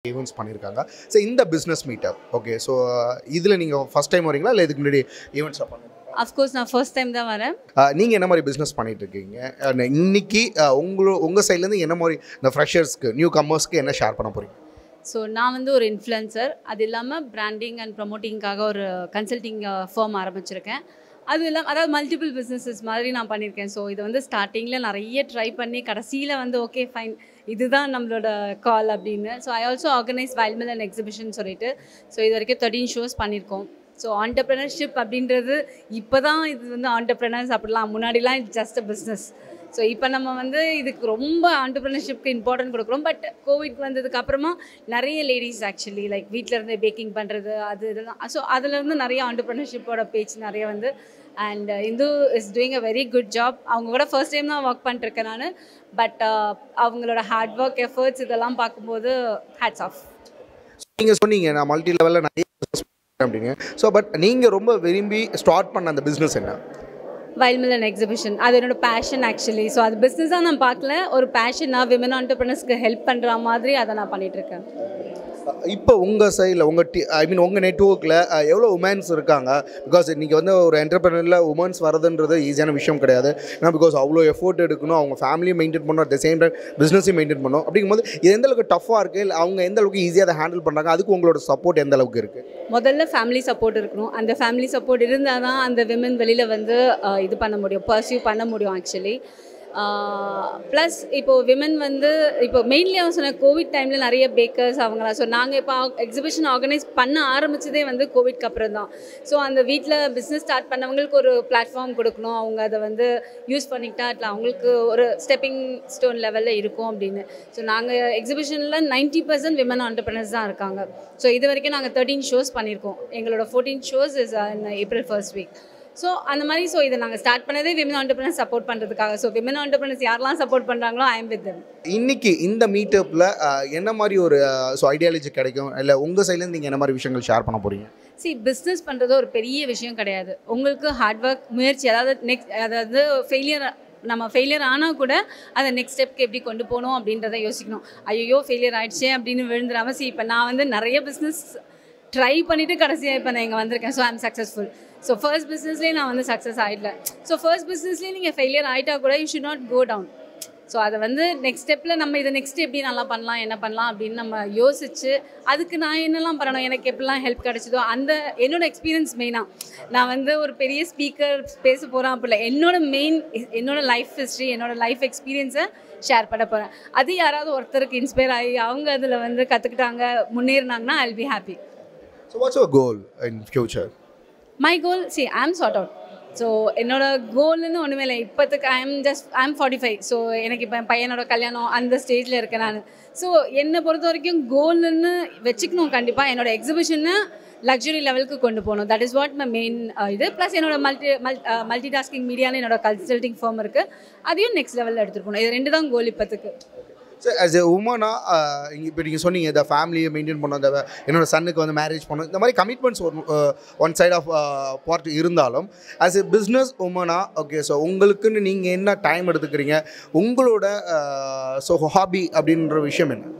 Events பண்ணியிருக்காங்க. So இந்த business meetup okay. So இதில் நீங்கள் ஃபஸ்ட் டைம் வரீங்களா இல்லை இதுக்கு முன்னாடி ஈவெண்ட்ஸாக பண்ணுங்க? அஃப்கோர்ஸ் நான் ஃபர்ஸ்ட் டைம் தான் வரேன். நீங்கள் என்ன மாதிரி பிஸ்னஸ் பண்ணிட்டு இருக்கீங்க? இன்னைக்கு உங்கள் சைட்லேருந்து என்ன மாதிரி இந்த ஃப்ரெஷர்ஸ்க்கு நியூ கம்மர்ஸ்க்கு என்ன ஷேர் பண்ண போகிறீங்க? ஸோ நான் வந்து ஒரு இன்ஃப்ளூயன்சர், அது இல்லாமல் பிராண்டிங் அண்ட் ப்ரமோட்டிங்காக ஒரு கன்சல்டிங் ஃபார்ம் ஆரம்பிச்சிருக்கேன். அது இல்லாமல் அதாவது மல்டிபிள் பிஸ்னஸஸ் மாதிரி நான் பண்ணியிருக்கேன். ஸோ இது வந்து ஸ்டார்டிங்கில் நிறைய ட்ரை பண்ணி கடைசியில் வந்து ஓகே ஃபைன் இதுதான் நம்மளோட கால் அப்படின்னு. ஸோ ஐ ஆல்சோ ஆர்கனைஸ் வைல்ட்மில் அண்ட் எக்ஸிபிஷன் சொல்லிட்டு ஸோ இது வரைக்கும் 13 ஷோஸ் பண்ணியிருக்கோம். ஸோ ஆண்டர்ப்ரனர்ஷிப் அப்படின்றது இப்போ தான் இது வந்து ஆண்டர்ப்ரனர்ஸ் அப்படிலாம், முன்னாடிலாம் it's just a business. So இப்போ நம்ம வந்து இதுக்கு ரொம்ப ஆண்டர்ப்ரனர்ஷிப்க்கு இம்பார்ட்டன்ட் கொடுக்குறோம். பட் கோவிட் வந்ததுக்கு அப்புறமா நிறைய லேடிஸ் ஆக்சுவலி லைக் வீட்டில் இருந்து பேக்கிங் பண்ணுறது அது இதெல்லாம். ஸோ அதுலேருந்து நிறைய ஆண்டர்ப்ரனர்ஷிப்போட பேச்சு நிறைய வந்து and Hindu is doing a very good job. அவங்க கூட ஃபர்ஸ்ட் டைம் தான் ஒர்க் பண்ணிருக்கேன் நான். பட் அவங்களோட ஹார்ட் ஒர்க் எஃபர்ட்ஸ் இதெல்லாம் பார்க்கும்போது ஹேட்ஸ் ஆஃப். நீங்கள் சொன்னீங்க நான் மல்டி லெவலில் நிறைய பிஸ்னஸ் அப்படிங்க. ஸோ பட் நீங்கள் ரொம்ப விரும்பி ஸ்டார்ட் பண்ண அந்த பிஸ்னஸ் என்ன? வைல்ட்மில் அண்ட் எக்ஸிபிஷன் அது என்னோட பேஷன் ஆக்சுவலி. ஸோ அது பிஸ்னஸாக நான் பார்க்கல, ஒரு பேஷனாக விமன் ஆண்டர்ப்ரனர்ஸ்க்கு ஹெல்ப் பண்ணுற மாதிரி அதை நான் பண்ணிகிட்ருக்கேன். இப்போ உங்கள் சைடில் உங்கள் நெட்வொர்க்கில் எவ்வளோ உமன்ஸ் இருக்காங்க? பிகாஸ் இன்றைக்கி வந்து ஒரு என்டர்பிரனரில் உமன்ஸ் வரதுன்றது ஈஸியான விஷயம் கிடையாது. ஏன்னா பிகாஸ் அவ்வளோ எஃபோர்ட் எடுக்கணும், அவங்க ஃபேமிலியும் மெயின்டைன் பண்ணணும், அட் த சேம் டைம் பிஸ்னஸையும் மெயின்டைன் பண்ணணும். அப்படிங்கும்போது இது எந்த அளவுக்கு டஃப்பாக இருக்குது, இல்லை அவங்க எந்த அளவுக்கு ஈஸியாக அதை ஹேண்டில் பண்ணுறாங்க, அதுக்கு உங்களோட சப்போர்ட் எந்த அளவுக்கு இருக்குது? முதல்ல ஃபேமிலி சப்போர்ட் இருக்கணும். அந்த ஃபேமிலி சப்போர்ட் இருந்தால் தான் அந்த விமன் வெளியில் வந்து இது பண்ண முடியும், பர்சியூ பண்ண முடியும் ஆக்சுவலி. ப்ளஸ் இப்போது விமன் வந்து இப்போ மெயின்லி அவங்க சொன்ன கோவிட் டைமில் நிறைய பேக்கர்ஸ் அவங்களாம். ஸோ நாங்கள் இப்போ எக்ஸிபிஷன் ஆர்கனைஸ் பண்ண ஆரம்பித்ததே வந்து கோவிட்க்கு அப்புறம் தான். ஸோ அந்த வீட்டில் பிஸ்னஸ் ஸ்டார்ட் பண்ணவங்களுக்கு ஒரு பிளாட்ஃபார்ம் கொடுக்கணும், அவங்க அதை வந்து யூஸ் பண்ணிக்கிட்டா அவங்களுக்கு ஒரு ஸ்டெப்பிங் ஸ்டோன் லெவலில் இருக்கும் அப்படின்னு. ஸோ நாங்கள் எக்ஸிபிஷனில் 90% விமன் ஆண்டர்ப்ரனர்ஸ் தான் இருக்காங்க. ஸோ இது வரைக்கும் நாங்கள் 13 ஷோஸ் பண்ணியிருக்கோம். எங்களோட 14 shows is in April first week. So அந்த மாதிரி ஸோ இதை நாங்கள் ஸ்டார்ட் பண்ணதே விமன் ஆண்டர்ப்ரனர்ஸ் சப்போர்ட் பண்ணுறதுக்காக. ஸோ விமன் ஆண்டர்ப்ரனர்ஸ் யாரெல்லாம் சப்போர்ட் பண்ணுறாங்களோ ஐ எம் வித் தெம். இன்னைக்கு இந்த மீட்டப்பில் என்ன மாதிரி ஒரு ஐடியாலஜி கிடைக்கும், இல்லை உங்கள் சைட்லேருந்து நீங்கள் என்ன மாதிரி விஷயங்கள் ஷேர் பண்ண போகிறீங்க? பிஸ்னஸ் பண்ணுறது ஒரு பெரிய விஷயம் கிடையாது. உங்களுக்கு ஹார்ட் ஒர்க், முயற்சி, அதாவது ஃபெயிலியர் ஆனால் கூட அதை நெக்ஸ்ட் ஸ்டெப்க்கு எப்படி கொண்டு போகணும் அப்படின்றத யோசிக்கணும். ஐயோ ஃபெயிலியர் ஆகிடுச்சே அப்படின்னு விழுந்துடாமல் இப்போ நான் வந்து நிறைய பிஸ்னஸ் ட்ரை பண்ணிவிட்டு கடைசியாக இப்போ நான் இங்கே வந்திருக்கேன். So I am successful. So first பிஸ்னஸ்லேயே நான் வந்து சக்ஸஸ் ஆகிடல. ஸோ ஃபர்ஸ்ட் பிஸ்னஸ்லேயே நீங்கள் ஃபெயிலியர் ஆகிட்டா கூட you should not go down. So அதை வந்து நெக்ஸ்ட் ஸ்டெப்பில் நம்ம இதை நெக்ஸ்ட் எப்படி நல்லா பண்ணலாம், என்ன பண்ணலாம் அப்படின்னு நம்ம யோசிச்சு அதுக்கு நான் என்னெல்லாம் பண்ணணும், எனக்கு எப்படிலாம் ஹெல்ப் கிடச்சிதோ அந்த என்னோடய எக்ஸ்பீரியன்ஸ் மெயினாக. நான் வந்து ஒரு பெரிய ஸ்பீக்கர் பேச போகிறேன் அப்படி இல்லை, என்னோட லைஃப் ஹிஸ்ட்ரி, என்னோட லைஃப் எக்ஸ்பீரியன்ஸை ஷேர் பண்ண போகிறேன். அது யாராவது ஒருத்தருக்கு இன்ஸ்பயர் ஆகி அவங்க அதில் வந்து கற்றுக்கிட்டாங்க, முன்னேறினாங்கன்னா I will be happy. So what's your goal in future? My goal, see, I am sort out. So என்னோட கோல்னு ஒன்றுமே இல்லை இப்போத்துக்கு. I am 45. ஸோ எனக்கு இப்போ என் பையனோட கல்யாணம் அந்த ஸ்டேஜில் இருக்கேன் நான். ஸோ என்னை பொறுத்த வரைக்கும் கோல்னு வச்சுக்கணும் கண்டிப்பாக. என்னோட எக்ஸிபிஷனை லக்ஸுரி லெவலுக்கு கொண்டு போகணும். That is what my main இது. ப்ளஸ் என்னோட மல்டி டாஸ்கிங் மீடியான்னு என்னோட கன்சல்டிங் ஃபார்ம் இருக்குது, அதையும் நெக்ஸ்ட் லெவலில் எடுத்துகிட்டு போகணும். இது 2 தான் கோல் இப்போத்துக்கு. ஸோ ஆஸ் எ உமனாக இப்போ நீங்கள் சொன்னீங்க இந்த ஃபேமிலியை மெயின்டைன் பண்ணணும், இந்த என்னோட சன்னுக்கு வந்து மேரேஜ் பண்ணணும், இந்த மாதிரி commitments one side of part இருந்தாலும் ஆஸ் எ பிஸ்னஸ் உமனாக ஓகே. ஸோ உங்களுக்குன்னு நீங்கள் என்ன டைம் எடுத்துக்கிறீங்க, உங்களோட ஸோ ஹாபி அப்படின்ற விஷயம் என்ன?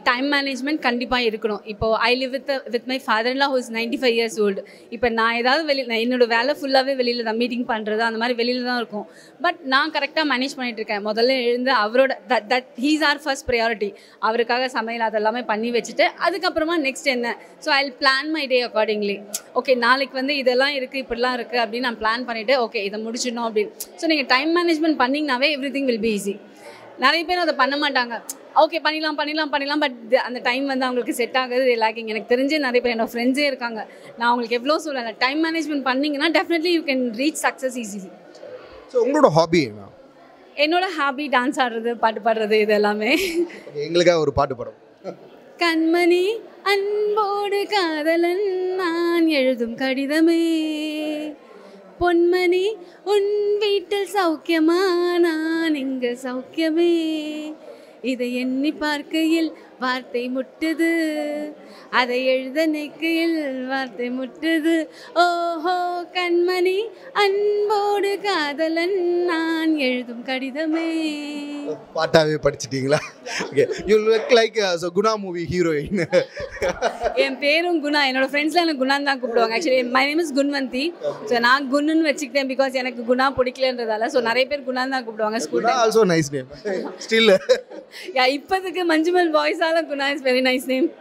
டைம் மேனேஜ்மெண்ட் கண்டிப்பாக இருக்கணும். இப்போது I live with my father-in-law who is 95 years old. இப்போ நான் ஏதாவது என்னோடய வேலை ஃபுல்லாகவே வெளியில் தான், மீட்டிங் பண்ணுறது அந்த மாதிரி வெளியில் தான் இருக்கும். பட் நான் கரெக்டாக மேனேஜ் பண்ணிகிட்ருக்கேன். முதல்ல எழுந்து அவரோட that he's our first priority. அவருக்காக சமையல் அதெல்லாமே பண்ணி வச்சுட்டு அதுக்கப்புறமா நெக்ஸ்ட் என்ன. So I will plan my day accordingly. Okay நாளைக்கு வந்து இதெல்லாம் இருக்குது, இப்படிலாம் இருக்குது அப்படின்னு நான் பிளான் பண்ணிவிட்டு ஓகே இதை முடிச்சிடணும் அப்படின்னு. ஸோ நீங்கள் டைம் மேனேஜ்மெண்ட் பண்ணிங்கனாவே எவ்ரிதிங் வில் பி ஈஸி. நிறைய பேர் அதை பண்ண மாட்டாங்க. ஓகே பண்ணிடலாம் பட் அந்த டைம் வந்து அவங்களுக்கு செட் ஆகுது லேக்கிங். எனக்கு தெரிஞ்சு நிறைய பேர் என்னோட ஃப்ரெண்ட்ஸே இருக்காங்க. நான் அவங்களுக்கு எவ்வளோ சொல்லலை, டைம் மேனேஜ்மெண்ட் பண்ணிங்கன்னா definitely you can reach success easily. So உங்களோட ஹாபி என்ன? என்னோட ஹாபி டான்ஸ் ஆடுறது, பாட்டு பாடுறது, இது எல்லாமே. எங்களுக்காக ஒரு பாட்டு பாடும். கண்மணி அன்போடு காதலன் நான் எழுதும் கடிதமே, பொன்மணி உன் வீட்டில் சௌக்கியமா நான் இங்கே சௌக்கியமே, இதை எண்ணி பார்க்கையில் வார்த்தை முட்டுது, அதை எழுத நினைக்கையில் வார்த்தை முட்டுது. ஓஹோ கண்மணி அன்போடு காதலன் நான் எழுதும் கடிதமே. பாட்டாவே படிச்சிட்டீங்களா? Okay, you look like Guna movie heroine. என் பேரும் குணா, என்னோட ஃப்ரெண்ட்ஸ்லாம் எனக்கு குணான்னு தான் கூப்பிடுவாங்க. Actually my name is Gunwanti. So நான் குன்னுன்னு வச்சுக்கிட்டேன் பிகாஸ் எனக்கு குணா பிடிக்கலன்றதால. ஸோ நிறைய பேர் குணான்னு தான் கூப்பிடுவாங்க school. Also nice name still. இப்போதுக்கு மஞ்சுமல் பாய்ஸால Guna is very nice name.